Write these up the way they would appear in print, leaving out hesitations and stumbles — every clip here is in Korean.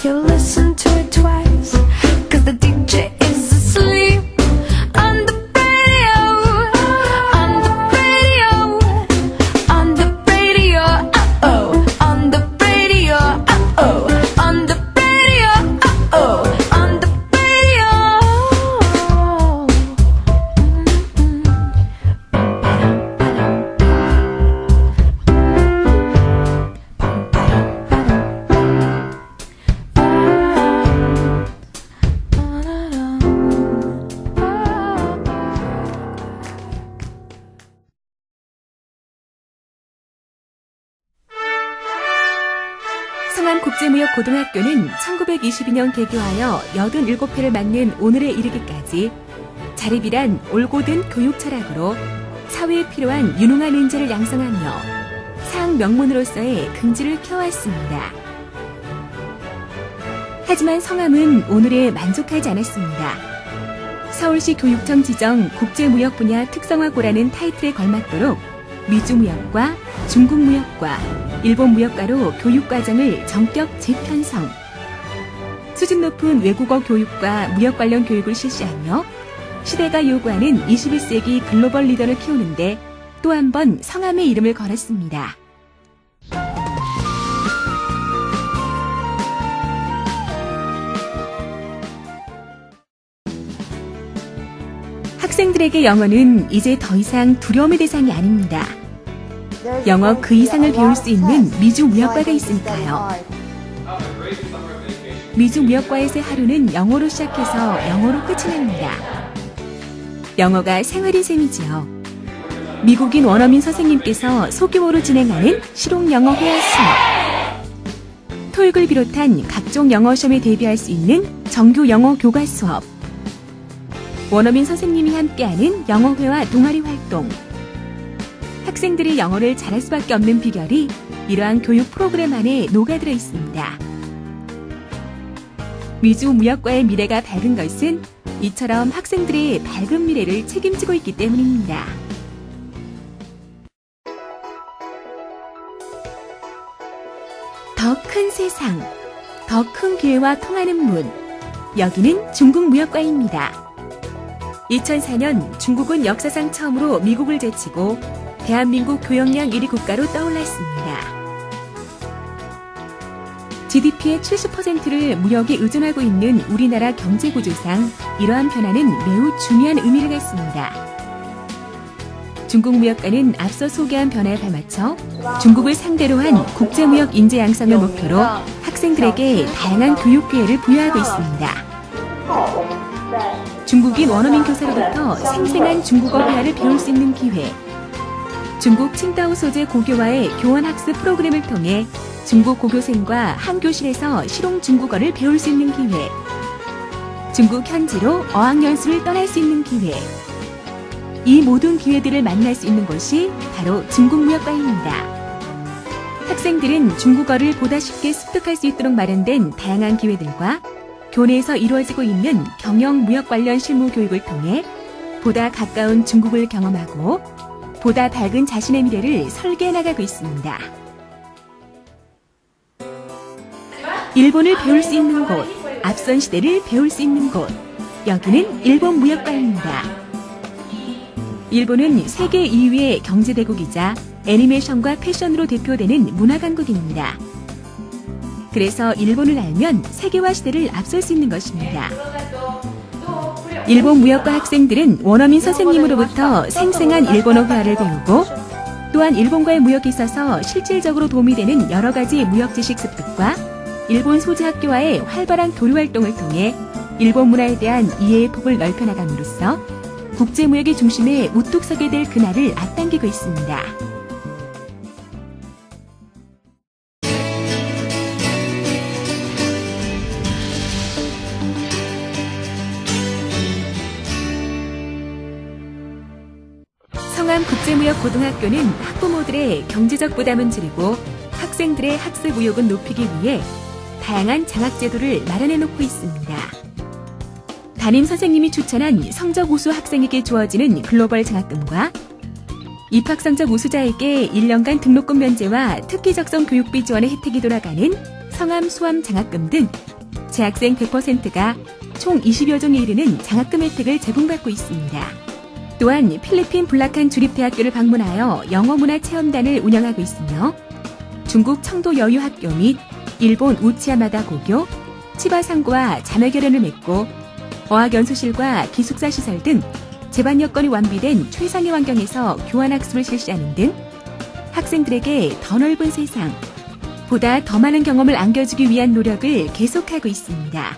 You listen to it twice, 'cause the DJ is asleep. On the radio, on the radio, on the radio, uh-oh. On the radio, uh-oh. On the radio, uh-oh. On the radio. 성암국제무역고등학교는 1922년 개교하여 87회를 맞는 오늘에 이르기까지 자립이란 올곧은 교육 철학으로 사회에 필요한 유능한 인재를 양성하며 사학 명문으로서의 긍지를 켜왔습니다. 하지만 성암은 오늘에 만족하지 않았습니다. 서울시 교육청 지정 국제무역 분야 특성화고라는 타이틀에 걸맞도록 미주무역과 중국무역과 일본무역과로 교육과정을 전격 재편성, 수준 높은 외국어 교육과 무역 관련 교육을 실시하며 시대가 요구하는 21세기 글로벌 리더를 키우는데 또 한 번 성암의 이름을 걸었습니다. 학생들에게 영어는 이제 더 이상 두려움의 대상이 아닙니다. 영어 그 이상을 배울 수 있는 미주무역과가 있으니까요. 미주무역과에서의 하루는 영어로 시작해서 영어로 끝이 납니다. 영어가 생활인 셈이지요. 미국인 원어민 선생님께서 소규모로 진행하는 실용영어 회화 수업, 토익을 비롯한 각종 영어 시험에 대비할 수 있는 정규 영어 교과 수업, 원어민 선생님이 함께하는 영어회화 동아리 활동, 학생들이 영어를 잘할 수밖에 없는 비결이 이러한 교육 프로그램 안에 녹아들어 있습니다. 미주무역과의 미래가 밝은 것은 이처럼 학생들의 밝은 미래를 책임지고 있기 때문입니다. 더 큰 세상, 더 큰 기회와 통하는 문, 여기는 중국무역과입니다. 2004년 중국은 역사상 처음으로 미국을 제치고 대한민국 교역량 1위 국가로 떠올랐습니다. GDP의 70%를 무역에 의존하고 있는 우리나라 경제구조상 이러한 변화는 매우 중요한 의미를 갖습니다. 중국무역과는 앞서 소개한 변화에 발맞춰 중국을 상대로 한 국제무역 인재 양성을 목표로 학생들에게 다양한 교육 기회를 부여하고 있습니다. 중국인 원어민 교사로부터 생생한 중국어 회화를 배울 수 있는 기회, 중국 칭다오 소재 고교와의 교환학습 프로그램을 통해 중국 고교생과 한 교실에서 실용 중국어를 배울 수 있는 기회, 중국 현지로 어학연수를 떠날 수 있는 기회, 이 모든 기회들을 만날 수 있는 곳이 바로 중국무역과입니다. 학생들은 중국어를 보다 쉽게 습득할 수 있도록 마련된 다양한 기회들과 교내에서 이루어지고 있는 경영 무역 관련 실무 교육을 통해 보다 가까운 중국을 경험하고 보다 밝은 자신의 미래를 설계해 나가고 있습니다. 일본을 배울 수 있는 곳, 앞선 시대를 배울 수 있는 곳, 여기는 일본무역과입니다. 일본은 세계 2위의 경제대국이자 애니메이션과 패션으로 대표되는 문화강국입니다. 그래서 일본을 알면 세계화 시대를 앞설 수 있는 것입니다. 일본 무역과 학생들은 원어민 선생님으로부터 생생한 일본어 회화를 배우고 또한 일본과의 무역에 있어서 실질적으로 도움이 되는 여러 가지 무역 지식 습득과 일본 소재 학교와의 활발한 교류 활동을 통해 일본 문화에 대한 이해의 폭을 넓혀나감으로써 국제무역의 중심에 우뚝 서게 될 그날을 앞당기고 있습니다. 성암국제무역고등학교는 학부모들의 경제적 부담은 줄이고 학생들의 학습 의욕은 높이기 위해 다양한 장학제도를 마련해 놓고 있습니다. 담임 선생님이 추천한 성적 우수 학생에게 주어지는 글로벌 장학금과 입학 성적 우수자에게 1년간 등록금 면제와 특기 적성 교육비 지원의 혜택이 돌아가는 성함 수험 장학금 등 재학생 100%가 총 20여 종에 이르는 장학금 혜택을 제공받고 있습니다. 또한 필리핀 불라칸 주립대학교를 방문하여 영어문화 체험단을 운영하고 있으며 중국 청도 여유학교 및 일본 우치야마다 고교, 치바상고와 자매결연을 맺고 어학연수실과 기숙사 시설 등 제반 여건이 완비된 최상의 환경에서 교환학습을 실시하는 등 학생들에게 더 넓은 세상, 보다 더 많은 경험을 안겨주기 위한 노력을 계속하고 있습니다.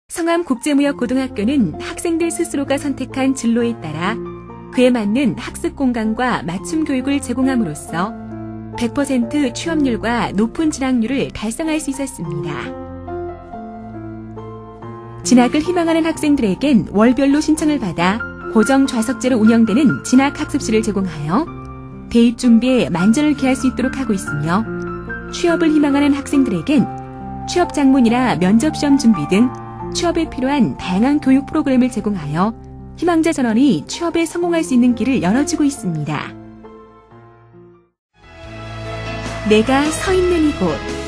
성암국제무역고등학교는 학생들 스스로가 선택한 진로에 따라 그에 맞는 학습 공간과 맞춤 교육을 제공함으로써 100% 취업률과 높은 진학률을 달성할 수 있었습니다. 진학을 희망하는 학생들에겐 월별로 신청을 받아 고정 좌석제로 운영되는 진학학습실을 제공하여 대입 준비에 만전을 기할 수 있도록 하고 있으며 취업을 희망하는 학생들에겐 취업장문이나 면접시험 준비 등 취업에 필요한 다양한 교육 프로그램을 제공하여 희망자 전원이 취업에 성공할 수 있는 길을 열어주고 있습니다. 내가 서 있는 이곳.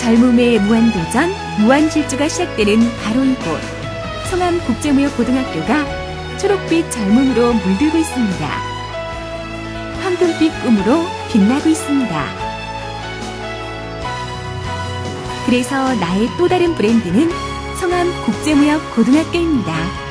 젊음의 무한도전, 무한질주가 시작되는 바로 이곳. 성암국제무역고등학교가 초록빛 젊음으로 물들고 있습니다. 황금빛 꿈으로 빛나고 있습니다. 그래서 나의 또 다른 브랜드는 성암국제무역고등학교입니다.